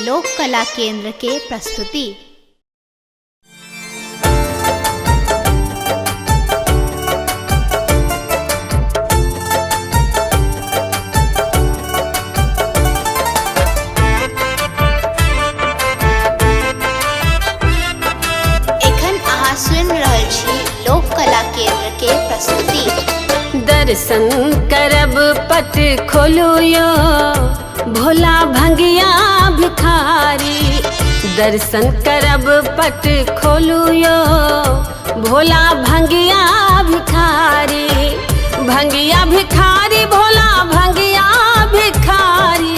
लोक कला केंद्र के प्रस्तुति। लोक कला केंद्र के प्रस्तुति। दर्शन करब पट खोलू यो भोला भंगिया भिखारी। दर्शन करब पट खोलू यो भोला भंगिया भिखारी। भंगिया भिखारी भोला भंगिया भिखारी।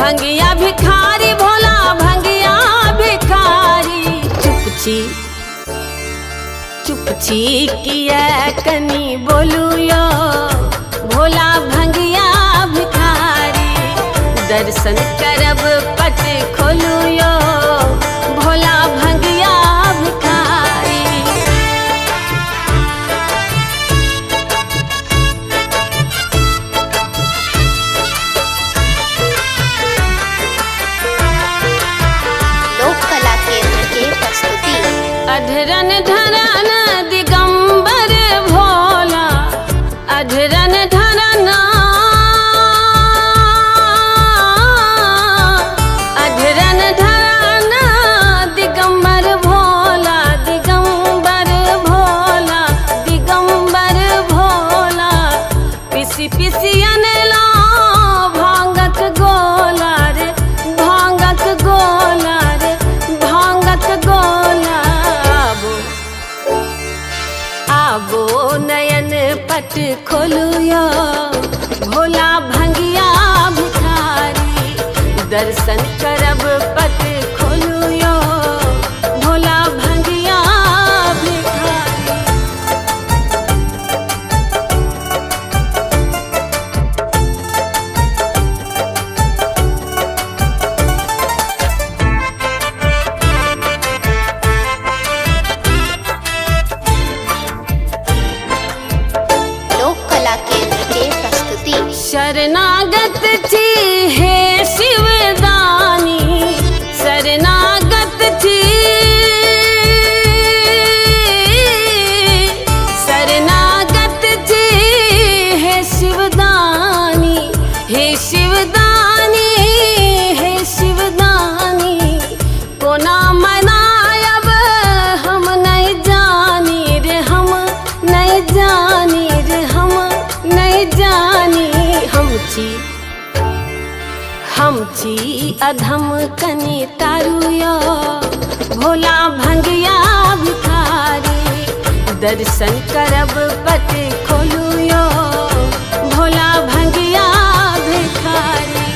भंगिया भिखारी भोला भंगिया भिखारी। चुपची किया कनी बोलू यो भोला भंगिया भिखारी। दर्शन करब पट खोलू यो भोला भंगिया भिखारी। लोक कला केंद्र के प्रस्तुति। अधरन धरन दिगंबर भोला। अधरन धरन अधरन धरन दिगंबर भोला। दिगंबर भोला दिगंबर भोला। पिसी पिसी अनला भांगत गोला रे भांगत गोला रे भांगत गोला। आबो नयन पट खोलू यो भोला भंगिया भिखारी। दर्शन करब पट खोलू यो भोला भंगिया भिखारी। शरणागत थी हे शिवदानी। शरणागत थी शरणागत थी हे शिवदानी। हे शिवदानी हे शिवदानी। कोना मनायब हम नहीं जानी रे हम नहीं जानी रे हम नहीं जानी। हमची अधम कनी तारू यो भोला भंगिया भिखारी। दर्शन करब पट खोलू यो भोला भंगिया भिखारी।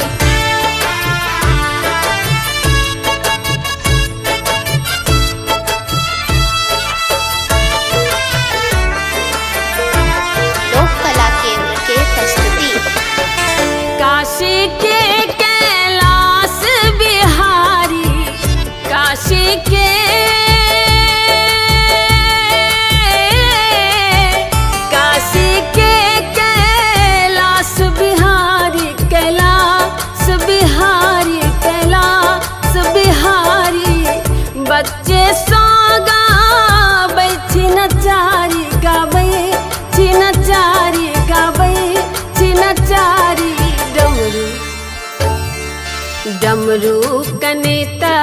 लोक कला केंद्र के प्रस्तुति। काशी के कैलाश बिहारी। काशी के काशी के कैलाश बिहारी। कैलाश बिहारी कैलाश बिहारी। बच्चे सोगा बैठी नचारी गाबै चिनचारी गाबै चिनचारी। डमरू कनेता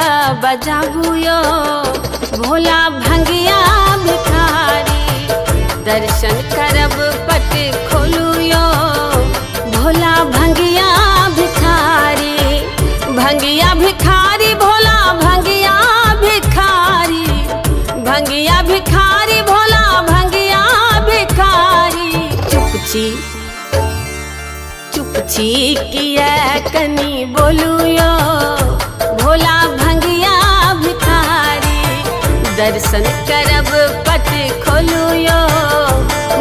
बजाबू यो भोला भंगिया भिखारी। दर्शन करब पट खोलू यो भोला भंगिया भिखारी। भंगिया भिखारी भोला भंगिया भिखारी। भंगिया भिखारी भोला भंगिया भिखारी। चुपची किया कनी बोलू यो भोला भंगिया भिखारी। दर्शन करब पट खोलू यो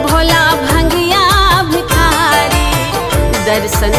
भोला भंगिया भिखारी। दर्शन